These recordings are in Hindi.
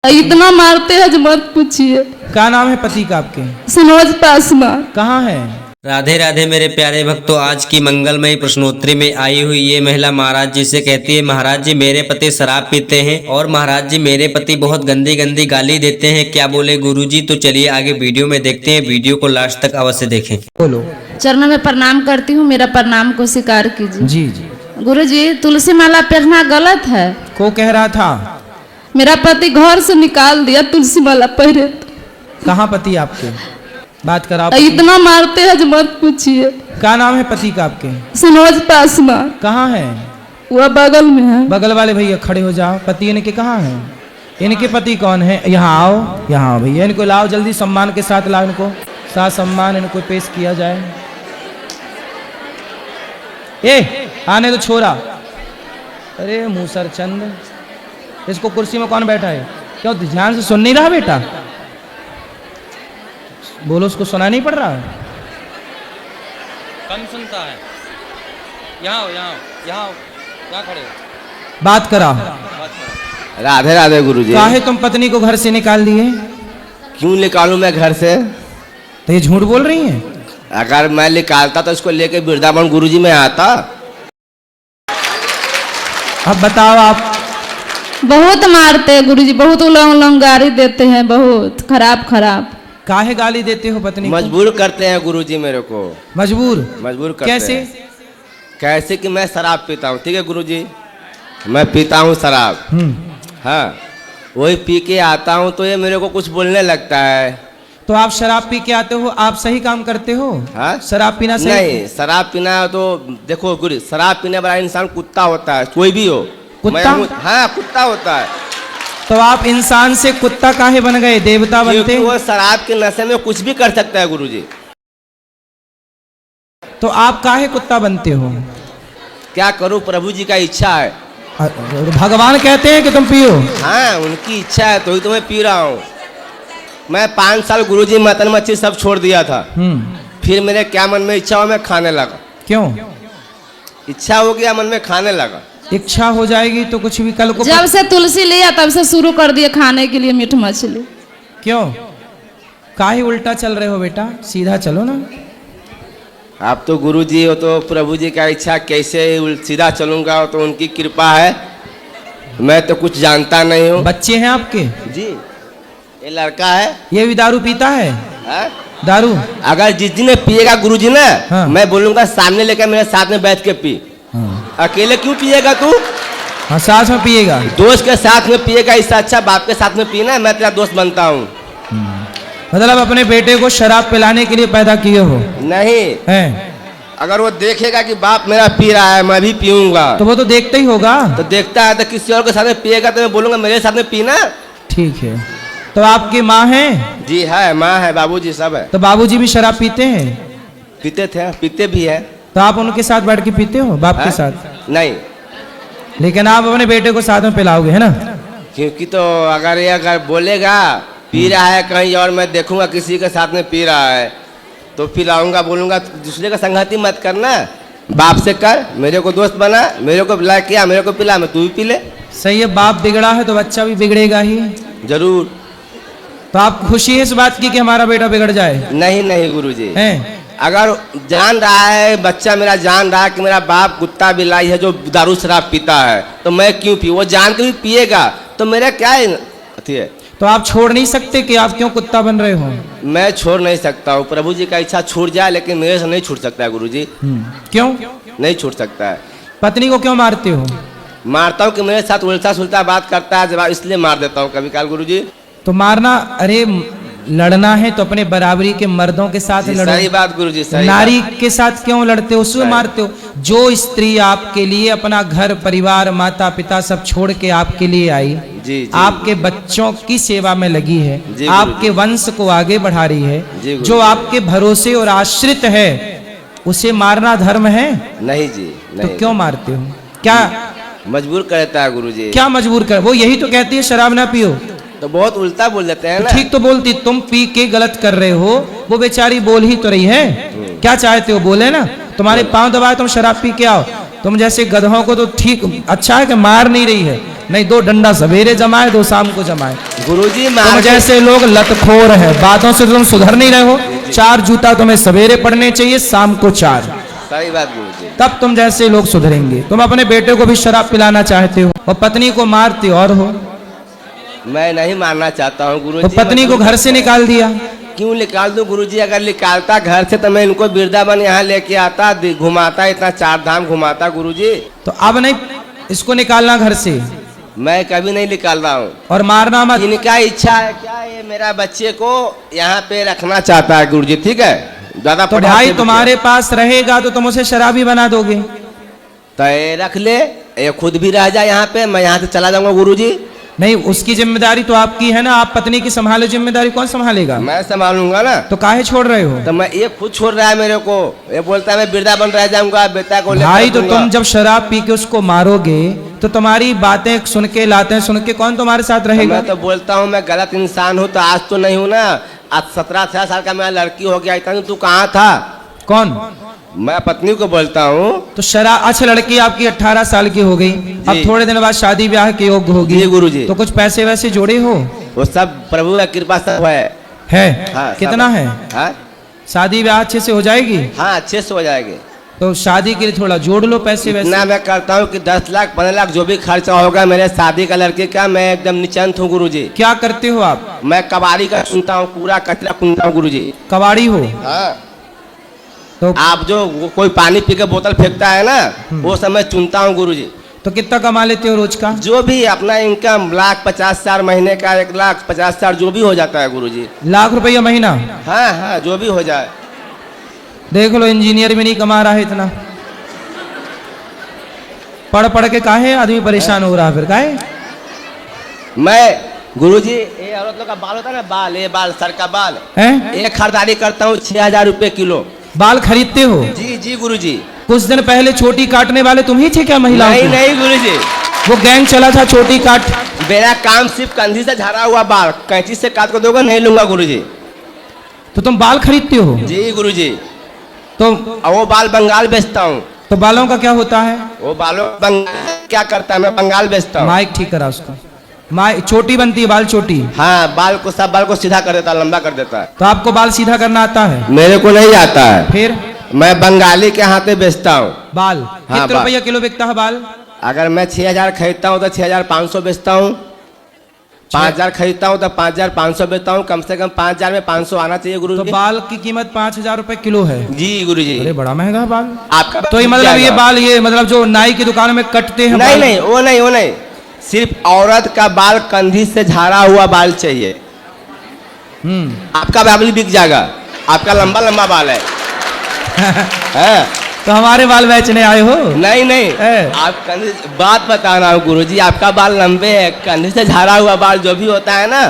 इतना मारते हैं जो मत पूछिए। क्या नाम है पति का आपके? सनोज पासवान। कहाँ है? राधे राधे मेरे प्यारे भक्तों, आज की मंगलमयी प्रश्नोत्तरी में आई हुई ये महिला महाराज जी से कहती है, महाराज जी मेरे पति शराब पीते हैं और महाराज जी मेरे पति बहुत गंदी गंदी गाली देते हैं, क्या बोले गुरुजी? तो चलिए आगे वीडियो में देखते हैं, वीडियो को लास्ट तक अवश्य देखें। बोलो। चरणों में प्रणाम करती हूँ, मेरा प्रणाम को स्वीकार कीजिए। जी जी। गुरुजी, तुलसी माला पहनना गलत है। को कह रहा था? मेरा पति घर से निकाल दिया तुलसी माला पहने तो। कहाँ पति आपके? बात करा। इतना मारते हैं जो मत पूछिए। क्या नाम है पति का आपके? सनोज पासवान। कहाँ है? वह बगल में है। बगल वाले भैया खड़े हो जाओ। पति इनके कहाँ है? इनके पति कौन है? यहाँ आओ, यहाँ आओ भैया, इनको लाओ जल्दी, सम्मान के साथ लाओ इनको, साथ सम्मान इनको पेश किया जाए। ए आने तो छोरा। अरे मूसर चंद, इसको कुर्सी में कौन बैठा है? क्यों ध्यान से सुन नहीं रहा बेटा? बोलो, उसको सुना नहीं पड़ रहा है? कम सुनता है। यहाँ खड़े हो। बात करा। राधे राधे गुरुजी। काहे तुम पत्नी को घर से निकाल दिए? क्यों निकालूं मैं घर से? तो ये झूठ बोल रही हैं। अगर मैं निकालता तो इसको लेके वृंदावन गुरुजी में आता। अब बताओ आप। बहुत मारते हैं गुरुजी, बहुत उलंग उलंग गाली देते हैं, बहुत खराब खराब। काहे गाली देते हो पत्नी को? मजबूर करते हैं गुरुजी मेरे को। मजबूर करते कैसे? हैं। कैसे कि मैं शराब पीता हूँ, ठीक है गुरुजी, मैं पीता हूँ शराब। हाँ, वही पी के आता हूँ तो ये मेरे को कुछ बोलने लगता है। तो आप शराब पी के आते हो, आप सही काम करते हो? हाँ? शराब पीना सही? नहीं, शराब पीना तो देखो गुरु, शराब पीने वाला इंसान कुत्ता होता है, कोई भी हो। कुत्ता? हाँ, कुत्ता होता है। तो आप इंसान से कुत्ता काहे बन गए, देवता बनते? क्योंकि वो शराब के नशे में कुछ भी कर सकता है गुरुजी। तो आप काहे कुत्ता बनते हो? क्या करूं, प्रभु जी का इच्छा है। भगवान कहते हैं कि तुम पियो? हाँ, उनकी इच्छा है तो ही तो मैं पी रहा हूँ। मैं 5 साल गुरुजी मटन मच्छी सब छोड़ दिया था। फिर मेरे क्या मन में इच्छा हुआ, मैं खाने लगा। क्यों? इच्छा हो गया, मन में खाने लगा। इच्छा हो जाएगी तो कुछ भी कल को। जब से तुलसी लिया तब से शुरू कर दिए खाने के लिए मीठ मछली। क्यों? काहे उल्टा चल रहे हो बेटा, सीधा चलो ना। आप तो गुरुजी हो तो प्रभु जी का इच्छा, कैसे सीधा चलूंगा, तो उनकी कृपा है। मैं तो कुछ जानता नहीं हूँ। बच्चे हैं आपके? जी, ये लड़का है। ये भी दारू पीता है? है? दारू? अगर जिस दिन पिएगा गुरुजी ना, हाँ। मैं बोलूंगा सामने लेकर मेरे साथ में बैठ के पी। हाँ। अकेले क्यों पिएगा तू? हाँ, साथ में पिएगा। दोस्त के साथ में पिएगा, इससे अच्छा बाप के साथ में पीना। मैं तेरा दोस्त बनता हूँ। मतलब अपने बेटे को शराब पिलाने के लिए पैदा किए हो? नहीं हैं? अगर वो देखेगा कि बाप मेरा पी रहा है, मैं भी पीऊंगा, तो वो तो देखते ही होगा। तो देखता है तो किसी और के साथ में पिएगा तो मैं बोलूंगा मेरे साथ में पीना। ठीक है। तो आपकी माँ है? जी है, माँ है, बाबूजी सब है। तो बाबूजी भी शराब पीते हैं? पीते थे, पीते भी है। तो आप उनके साथ बैठ के पीते हो, बाप के साथ? नहीं, लेकिन आप अपने बेटे को साथ में पिलाओगे, है ना? क्योंकि तो अगर ये अगर बोलेगा पी रहा है कहीं और, मैं देखूंगा किसी के साथ में पी रहा है तो पिलाऊंगा, बोलूंगा दूसरे का संगति मत करना, बाप से कर, मेरे को दोस्त बना, मेरे को पिला किया, मेरे को पिला, मैं तू भी पी ले। सही है, बाप बिगड़ा है तो बच्चा भी बिगड़ेगा ही। जरूर। तो आप खुशी है इस बात की कि हमारा बेटा बिगड़ जाए? नहीं नहीं गुरुजी, हैं? अगर जान रहा है बच्चा मेरा, जान रहा है कि मेरा बाप कुत्ता बिलाई है जो दारू शराब पीता है, तो मैं क्यों पी? वो जान के भी पिएगा तो मेरा क्या है? तो आप छोड़ नहीं सकते कि आप क्यों कुत्ता बन रहे हो? मैं छोड़ नहीं सकता हूँ, प्रभु जी का इच्छा छूट जाए, लेकिन मेरे से नहीं छूट सकता है गुरुजी। क्यों? नहीं छूट सकता है। पत्नी को क्यों मारते हो? मारता हूँ कि मेरे साथ उल्टा सुलटा बात करता है, जवाब इसलिए मार देता हूँ कभी काल गुरुजी। तो मारना, अरे लड़ना है तो अपने बराबरी के मर्दों के साथ लड़ो। सही बात गुरुजी, सही नारी बात। के साथ क्यों लड़ते हो, उसको मारते हो? जो स्त्री आपके लिए अपना घर परिवार माता पिता सब छोड़ के आपके लिए आई, जी, जी, आपके बच्चों की सेवा में लगी है, आपके वंश को आगे बढ़ा रही है, जो आपके भरोसे और आश्रित है, उसे मारना धर्म है? नहीं जी, नहीं। तो क्यों मारते हो? क्या मजबूर करता है गुरुजी? क्या मजबूर कर? वो यही तो कहती है शराब ना पियो। तो बहुत उल्टा बोल देते हैं तो ना। ठीक तो बोलती, तुम पी के गलत कर रहे हो, वो बेचारी बोल ही तो रही है। क्या चाहते हो, बोले ना? तुम्हारे पांव दबाए तुम शराब पी के आओ, तुम जैसे गधों को तो ठीक अच्छा है कि मार नहीं रही है, नहीं 2 डंडा सवेरे जमाए 2 शाम को जमाए। गुरुजी तुम मार जैसे लोग लतखोर है, बातों से तुम सुधर नहीं रहे हो। 4 जूता तुम्हें सवेरे पड़ने चाहिए, शाम को 4, सही बात गुरुजी। तब तुम जैसे लोग सुधरेंगे। तुम अपने बेटे को भी शराब पिलाना चाहते हो और पत्नी को मारते और हो। मैं नहीं मानना चाहता हूँ तो गुरुजी। पत्नी को घर से निकाल दिया। क्यों निकाल दूं गुरुजी? अगर निकालता घर से तो मैं इनको वृंदावन यहाँ लेके आता, घुमाता, इतना 4 धाम घुमाता गुरुजी। तो अब नहीं इसको निकालना घर से, मैं कभी नहीं निकाल रहा हूँ। और मारना मत। इनका इच्छा है क्या, ये मेरा बच्चे को यहाँ पे रखना चाहता है गुरुजी, ठीक है? ज्यादा तो भाई तुम्हारे पास रहेगा तो तुम उसे शराबी बना दोगे। तो ये रख ले, ये खुद भी रह जाए यहाँ पे, मैं यहाँ से चला जाऊंगा गुरुजी। नहीं, उसकी जिम्मेदारी तो आपकी है ना, आप पत्नी की संभालो, जिम्मेदारी कौन संभालेगा? मैं संभालूंगा ना। तो काहे छोड़ रहे हो? तो मैं ये खुद छोड़ रहा है मेरे को, ये बोलता है मैं वृंदावन रह जाऊंगा, बेटा को लेकर भाई तो दूंगा। तुम जब शराब पी के उसको मारोगे तो तुम्हारी बातें सुन के, लाते सुन के कौन तुम्हारे साथ रहेगा? मैं तो बोलता हूँ मैं गलत इंसान हूँ, तो आज तो नहीं हूँ ना। आज 17-18 साल का मेरा लड़की हो गया, इतना तू कहाँ था? कौन? मैं पत्नी को बोलता हूँ। तो शराब, अच्छा लड़की आपकी 18 साल की हो गई, अब थोड़े दिन बाद शादी ब्याह के योग्य होगी। जी गुरुजी। तो कुछ पैसे वैसे जोड़े हो? वो सब प्रभु का कृपा सब है? हाँ, कितना सब है? हाँ शादी ब्याह अच्छे से हो जाएगी? हाँ, अच्छे से हो जाएगी। तो शादी के लिए थोड़ा जोड़ लो पैसे वैसे। इतना मैं करता हूँ कि 10 लाख 15 लाख जो भी खर्चा होगा मेरे शादी का लड़के का, मैं एकदम निश्चिंत हूँ गुरुजी। क्या करते हो आप? मैं कबाड़ी का सुनता हूँ, पूरा कचरा सुनता हूँ गुरुजी। कबाड़ी हो? हाँ। तो आप जो कोई पानी पी के बोतल फेंकता है ना, वो सब मैं चुनता हूँ गुरुजी। तो कितना कमा लेते हो रोज का? जो भी अपना इनकम 1,50,000 महीने का, 1,50,000 जो भी हो जाता है गुरुजी। लाख रुपया महीना? हाँ हाँ, जो भी हो जाए। देख लो, इंजीनियर भी नहीं कमा रहा है इतना। पढ़ पढ़ के काहे आदमी परेशान हो रहा है फिर काहे? मैं गुरुजी, ये औरत लोग का बाल होता है ना, बाल, ये बाल, सर का बाल हैं? एक खरीदारी करता हूँ 6,000 रुपए किलो। बाल खरीदते हो? जी जी गुरुजी। कुछ दिन पहले चोटी काटने वाले तुम ही थे क्या महिलाओं नहीं को? नहीं गुरुजी, वो गैंग चला था चोटी काट। मेरा काम सिर्फ कंधी से झड़ा हुआ बाल कैंची से काट कर दोगे, नहीं लूंगा गुरुजी। तो तुम बाल खरीदते हो? जी गुरुजी। तो और वो बाल बंगाल बेचता हूँ। तो बालों का क्या होता है? वो बालों बंगाल क्या करता है, मैं बंगाल बेचता हूँ। माइक ठीक करा उसका। चोटी बनती है, बाल चोटी। हाँ, बाल को सब बाल को सीधा कर देता है, लंबा कर देता है। तो आपको बाल सीधा करना आता है? मेरे को नहीं आता है। फिर? मैं बंगाली के हाथे बेचता हूँ बाल। हाँ, कितने बाल। रुपया किलो बिकता है बाल? अगर मैं 6,000 खरीदता हूँ तो 6,500 बेचता हूँ। 5,000 खरीदता हूँ तो 5,500 बेचता हूँ। कम से कम 5,000 में 500 आना चाहिए गुरु तो जी। बाल की कीमत 5,000 रुपए किलो है? जी गुरु जी। अरे बड़ा महंगा है बाल। आपका तो ये मतलब ये बाल, ये मतलब जो नाई की दुकान में कटते हैं नहीं बाल? नहीं, वो नहीं, वो नहीं। सिर्फ औरत का बाल कंधी से झाड़ा हुआ बाल चाहिए। आपका बाल बिक जाएगा, आपका लंबा लंबा बाल है। हाँ। तो हमारे बाल बेचने आए हो? नहीं नहीं, है। आप कंधे बात बता रहा हूँ गुरुजी, आपका बाल लंबे है, कंधे से झाड़ा हुआ बाल जो भी होता है ना,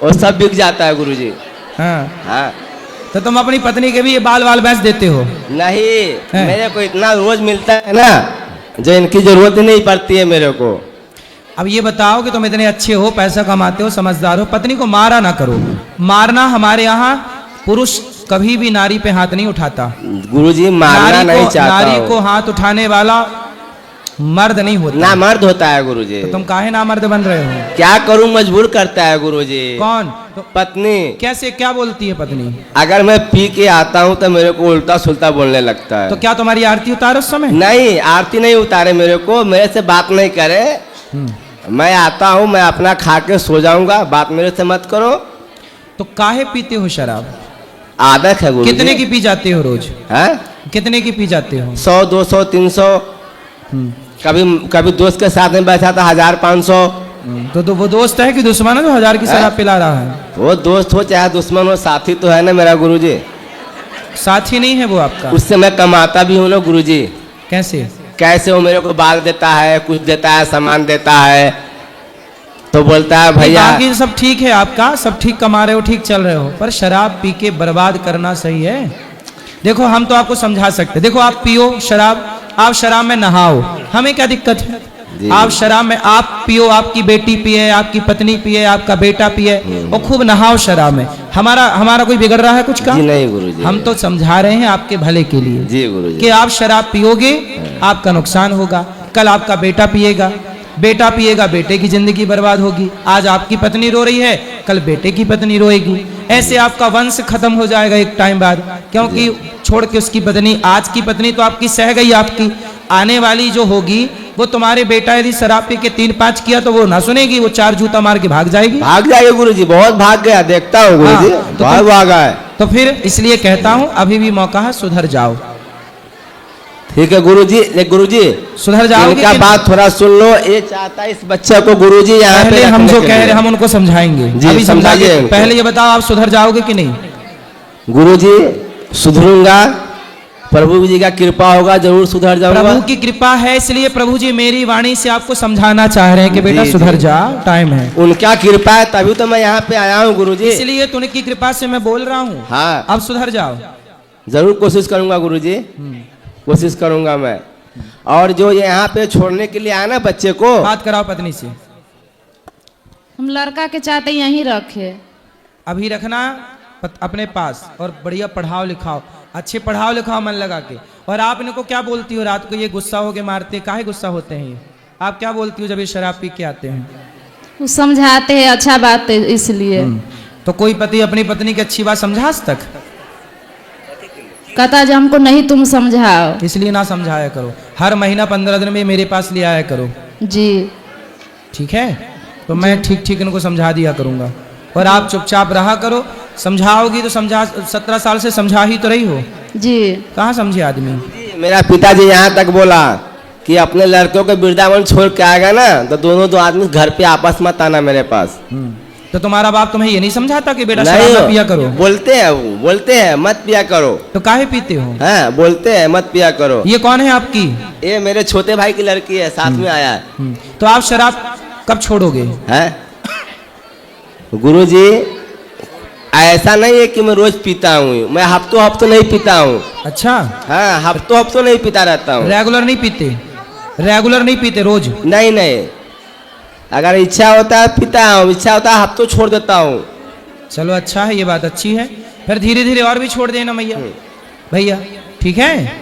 वो सब बिक जाता है गुरुजी। हाँ। हाँ। तो तुम अपनी पत्नी के भी ये बाल वाल बेच देते हो? नहीं, है। मेरे को इतना रोज मिलता है ना, जो इनकी जरूरत ही नहीं पड़ती है मेरे को। अब ये बताओ कि तुम इतने अच्छे हो, पैसा कमाते हो, समझदार हो, पत्नी को मारा ना करो। मारना हमारे यहाँ, पुरुष कभी भी नारी पे हाथ नहीं उठाता। गुरुजी मारना नहीं चाहता नारी हूँ। को हाथ उठाने वाला मर्द नहीं होता। ना मर्द होता है गुरुजी। तो तुम काहे ना मर्द बन रहे हो? क्या करूं, मजबूर करता है गुरुजी। कौन? तो पत्नी। कैसे, क्या बोलती है पत्नी? अगर मैं पी के आता हूं तो मेरे को उल्टा सुल्टा बोलने लगता है। तो क्या तुम्हारी आरती उतारो उस समय? नहीं, आरती नहीं उतारे मेरे को, मेरे से बात नहीं करे। मैं आता हूं, मैं अपना खा के सो जाऊंगा, बात मेरे से मत करो। तो काहे पीते हो शराब? आदत है गुरुजी। कितने की पी जाते हो रोज? हैं? कितने की पी जाते हो? 100, 200, 300। कभी कभी दोस्त के साथ में बैठा था 1,000, 500। तो वो दोस्त है कि दुश्मन है जो 1,000 की शराब पिला रहा है? वो दोस्त हो चाहे दुश्मन हो, साथी तो है ना मेरा गुरुजी। साथी नहीं है वो आपका? उससे मैं कमाता भी हूँ ना गुरुजी। कैसे? कैसे? वो मेरे को बाल देता है, कुछ देता है, सामान देता है, तो बोलता है भैया। बाकी सब ठीक है, आपका सब ठीक, कमा रहे हो, ठीक चल रहे हो, पर शराब पी के बर्बाद करना सही है? देखो हम तो आपको समझा सकते, देखो आप पियो शराब, आप शराब में नहाओ, हमें क्या दिक्कत है? आप शराब में आप पियो, आपकी बेटी पिए, आपकी पत्नी पिए, आपका बेटा पिए, और खूब नहाओ शराब में। हमारा कोई बिगड़ रहा है कुछ का? जी नहीं गुरुजी। हम तो समझा रहे हैं आपके भले के लिए जी गुरुजी। कि आप शराब पियोगे आपका नुकसान होगा। कल आपका बेटा पिएगा, बेटा पिएगा, बेटे की जिंदगी बर्बाद होगी। आज आपकी पत्नी रो रही है, कल बेटे की पत्नी रोएगी। ऐसे आपका वंश खत्म हो जाएगा एक टाइम बाद, क्योंकि छोड़ के उसकी पत्नी, आज की पत्नी तो आपकी सह गई, आपकी आने वाली जो होगी वो तुम्हारे बेटा यदि शराब पी के 3-5 किया तो वो ना सुनेगी, वो 4 जूता मार के भाग जाएगी। भाग जाएगा गुरुजी, बहुत भाग गया, देखता हूँ गुरुजी, तो बहुत भागा है। तो फिर इसलिए कहता हूं अभी भी मौका है, सुधर जाओ। ठीक है गुरुजी, गुरुजी सुधर जाओगे इनका कि बात थोड़ा सुन लो। ये चाहता है इस बच्चे को गुरुजी यहाँ पहले पे हम रखने जो के कह लिए। रहे हम उनको समझाएंगे, जी, अभी समझाइए। समझाइए। पहले ये बताओ आप सुधर जाओगे कि नहीं? गुरुजी सुधरूंगा, प्रभु जी का कृपा होगा, जरूर सुधर जाऊंगा। प्रभु की कृपा है, इसलिए प्रभु जी मेरी वाणी से आपको समझाना चाह रहे हैं कि बेटा जी, सुधर जी। जा, टाइम है। उनका कृपा है तभी तो मैं यहाँ पे आया हूँ गुरुजी। इसलिए तो उनकी कृपा से मैं बोल रहा हूँ। हाँ अब सुधर जाओ। जरूर कोशिश करूंगा गुरुजी, कोशिश करूंगा मैं। और जो ये यहाँ पे छोड़ने के लिए आया ना बच्चे को, बात कराओ पत्नी से। हम लड़का के चाहते यहीं रखे। अभी रखना अपने पास और बढ़िया पढ़ाओ लिखाओ, अच्छे पढ़ाओ लिखाओ मन लगा के। और आप इनको क्या बोलती हो रात को, ये गुस्सा हो के मारते, काहे गुस्सा होते हैं ये? आप क्या बोलती हो जब ये शराब पी के आते हैं? वो समझाते हैं, अच्छा बात है इसलिए। तो कोई पति अपनी पत्नी की अच्छी बात समझा आज तक? कहता जो हमको नहीं तुम समझाओ। इसलिए ना समझाया करो, हर महीना 15 दिन में मेरे पास ले आया करो, जी ठीक है? तो मैं ठीक ठीक इनको समझा दिया करूंगा और आप चुपचाप रहा करो। समझाओगी तो समझा, 17 साल से समझा ही तो रही हो, जी। कहाँ समझे आदमी? मेरा पिताजी यहाँ तक बोला कि अपने लड़कों को वृंदावन छोड़ के आएगा ना तो दोनों दो आदमी घर पे आपस मत आना मेरे पास। तो तुम्हारा बाप तुम्हें ये नहीं समझाता कि बेटा शराब मत पिया करो? बोलते हैं मत पिया करो। तो काहे पीते हो? हाँ बोलते हैं मत पिया करो। ये कौन है आपकी? ये मेरे छोटे भाई की लड़की है, साथ में आया है। तो आप शराब कब छोड़ोगे? हैं? गुरुजी ऐसा नहीं है कि मैं रोज पीता हूँ, मैं हफ्तों नहीं पीता हूँ। अच्छा, हाँ हफ्तों नहीं पीता रहता हूँ। रेगुलर नहीं पीते? रेगुलर नहीं पीते रोज? नहीं, अगर इच्छा होता है पीता हूँ, इच्छा होता है हफ्तों छोड़ देता हूँ। चलो अच्छा है, ये बात अच्छी है। फिर धीरे धीरे और भी छोड़ देना भैया, भैया ठीक है।